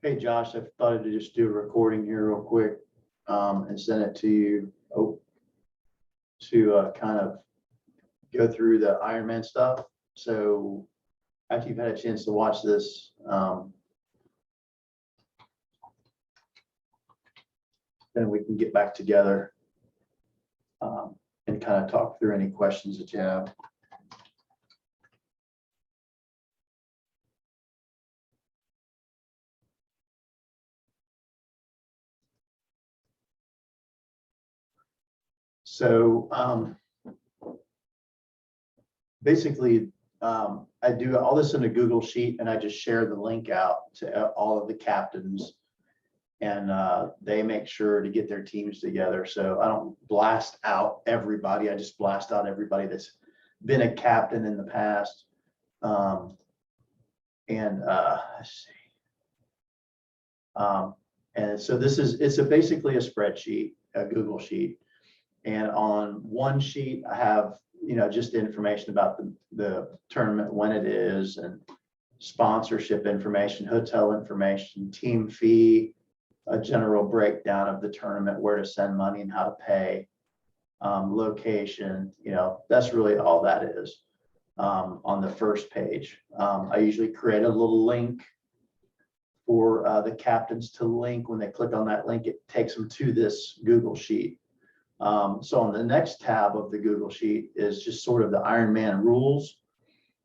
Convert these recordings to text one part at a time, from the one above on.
Hey Josh, I thought I'd just do a recording here real quick and send it to you to kind of go through the Ironman stuff. So after you've had a chance to watch this, then we can get back together and kind of talk through any questions that you have. So basically, I do all this in a Google Sheet, and I just share the link out to all of the captains, and they make sure to get their teams together. So I don't blast out everybody. I just blast out everybody that's been a captain in the past. Let's see. And so it's basically a spreadsheet, a Google Sheet. And on one sheet, I have, just information about the tournament, when it is, and sponsorship information, hotel information, team fee, a general breakdown of the tournament, where to send money and how to pay, location, that's really all that is on the first page. I usually create a little link for the captains to link. When they click on that link, it takes them to this Google Sheet. So on the next tab of the Google Sheet is just sort of the Ironman rules,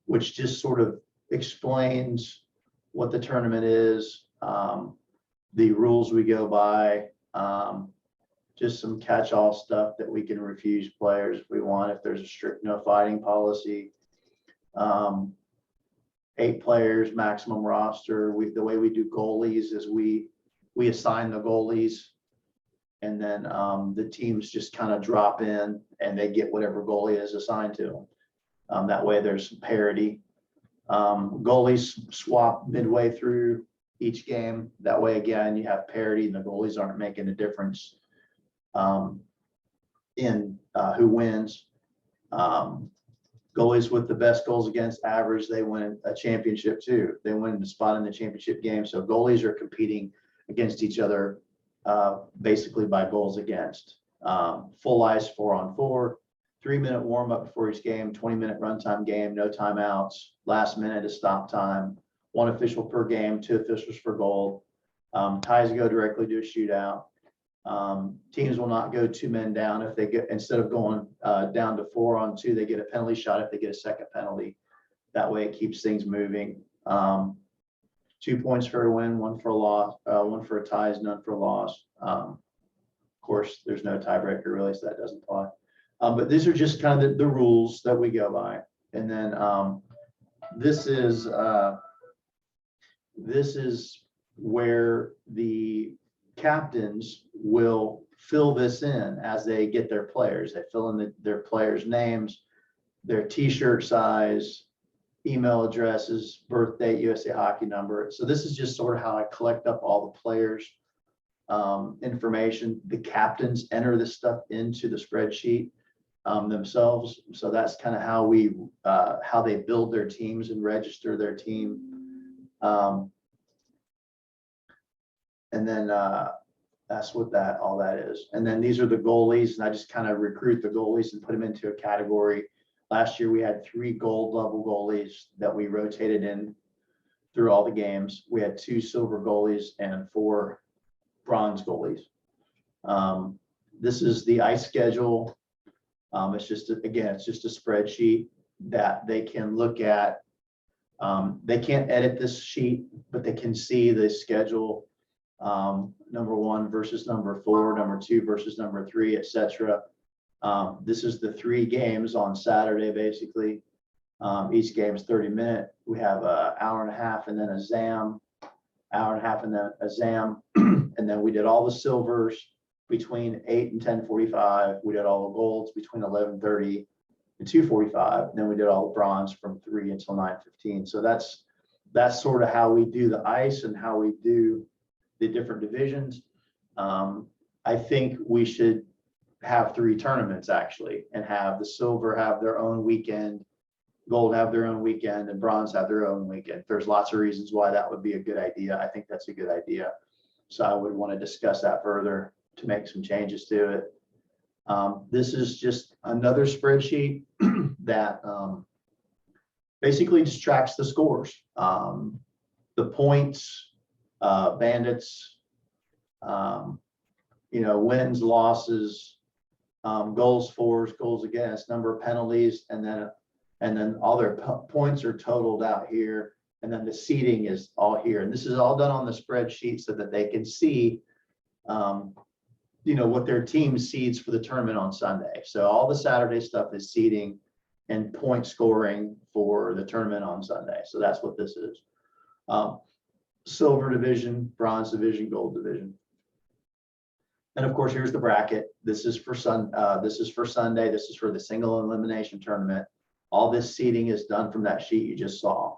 which just sort of explains what the tournament is, the rules we go by, just some catch-all stuff that we can refuse players if we want, if there's a strict no fighting policy. 8 players maximum roster. The way we do goalies is we assign the goalies, and then the teams just kind of drop in and they get whatever goalie is assigned to them. That way there's some parity. Goalies swap midway through each game. That way, again, you have parity and the goalies aren't making a difference in who wins. Goalies with the best goals against average, they win a championship too. They win the spot in the championship game. So goalies are competing against each other basically by goals against. Full ice 4-on-4, 3-minute warm up before each game, 20-minute runtime game, no timeouts, last minute is stop time, 1 official per game, 2 officials for goal. Ties go directly to a shootout. Teams will not go 2 men down. If they get, instead of going down to 4-on-2, they get a penalty shot if they get a second penalty. That way it keeps things moving. 2 points for a win, 1 for a loss, 1 for a ties, none for a loss. Of course, there's no tiebreaker really, so that doesn't apply. But these are just kind of the rules that we go by. And then this is where the captains will fill this in as they get their players. They fill in their players' names, their t-shirt size, email addresses, birth date, USA Hockey number. So this is just sort of how I collect up all the players' information. The captains enter this stuff into the spreadsheet themselves. So that's kind of how they build their teams and register their team. And then that's what all that is. And then these are the goalies, and I just kind of recruit the goalies and put them into a category. Last year we had 3 gold level goalies that we rotated in through all the games. We had 2 silver goalies and 4 bronze goalies. This is the ice schedule. It's just a spreadsheet that they can look at. They can't edit this sheet, but they can see the schedule. Number 1 versus number 4, number 2 versus number 3, etc. This is the 3 games on Saturday, basically. Each game is 30-minute. We have an hour and a half and then a ZAM, hour and a half and then a ZAM. And then we did all the silvers between 8 and 10:45. We did all the golds between 11:30 and 2:45. Then we did all the bronze from 3 until 9:15. So that's sort of how we do the ice and how we do the different divisions. I think we should have 3 tournaments actually, and have the silver have their own weekend, gold have their own weekend and bronze have their own weekend. There's lots of reasons why that would be a good idea. I think that's a good idea. So I would want to discuss that further to make some changes to it. This is just another spreadsheet that basically just tracks the scores, the points, bandits, wins, losses, goals for, goals against, number of penalties, and then all their points are totaled out here, and then the seeding is all here. And this is all done on the spreadsheet so that they can see, what their team seeds for the tournament on Sunday. So all the Saturday stuff is seeding and point scoring for the tournament on Sunday. So that's what this is. Silver division, bronze division, gold division. And of course, here's the bracket. This is for Sunday. This is for the single elimination tournament. All this seeding is done from that sheet you just saw.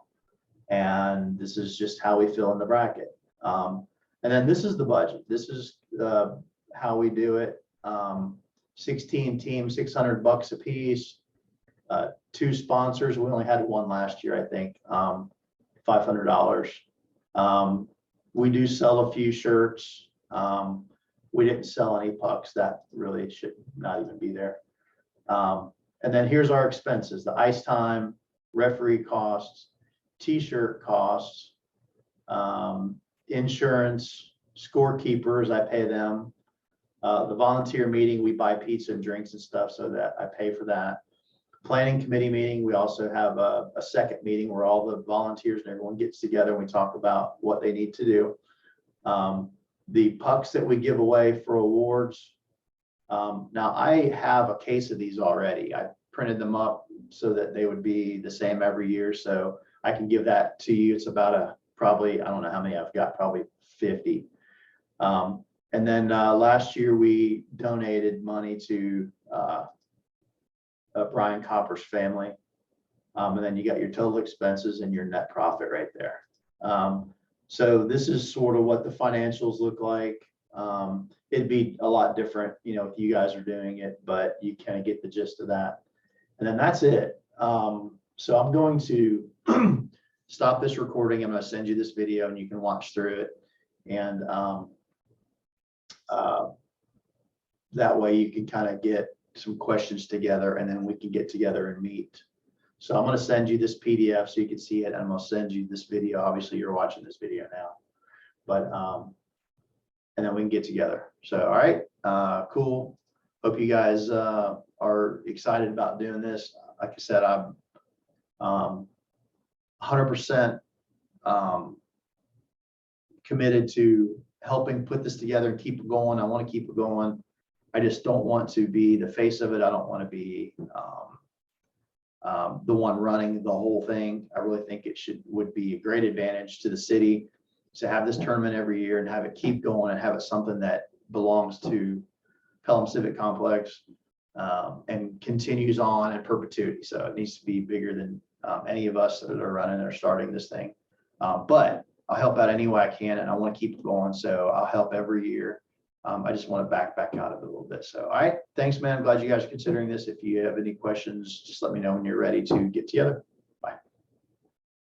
And this is just how we fill in the bracket. And then this is the budget. This is how we do it. 16 teams, $600 a piece. 2 sponsors. We only had one last year, I think. $500. We do sell a few shirts. We didn't sell any pucks. That really should not even be there. And then here's our expenses: the ice time, referee costs, t-shirt costs, insurance, scorekeepers, I pay them. The volunteer meeting, we buy pizza and drinks and stuff, so that I pay for that. Planning committee meeting, we also have a second meeting where all the volunteers and everyone gets together and we talk about what they need to do. The pucks that we give away for awards. Now I have a case of these already. I printed them up so that they would be the same every year. So I can give that to you. It's about probably, I don't know how many I've got, probably 50. And then last year we donated money to Brian Copper's family. And then you got your total expenses and your net profit right there. So this is sort of what the financials look like. It'd be a lot different, if you guys are doing it, but you kind of get the gist of that. And then that's it. So I'm going to stop this recording. I'm going to send you this video and you can watch through it. And that way you can kind of get some questions together, and then we can get together and meet. So I'm going to send you this PDF so you can see it, and I'm going to send you this video. Obviously you're watching this video now, but and then we can get together. So all right, cool. Hope you guys are excited about doing this. Like I said, I'm 100% committed to helping put this together and keep it going. I want to keep it going. I just don't want to be the face of it. I don't want to be the one running the whole thing. I really think it would be a great advantage to the city to have this tournament every year and have it keep going and have it something that belongs to Pelham Civic Complex and continues on in perpetuity. So it needs to be bigger than any of us that are running or starting this thing. But I'll help out any way I can, and I want to keep it going. So I'll help every year. I just want to back out of it a little bit. So, all right. Thanks, man. I'm glad you guys are considering this. If you have any questions, just let me know when you're ready to get together.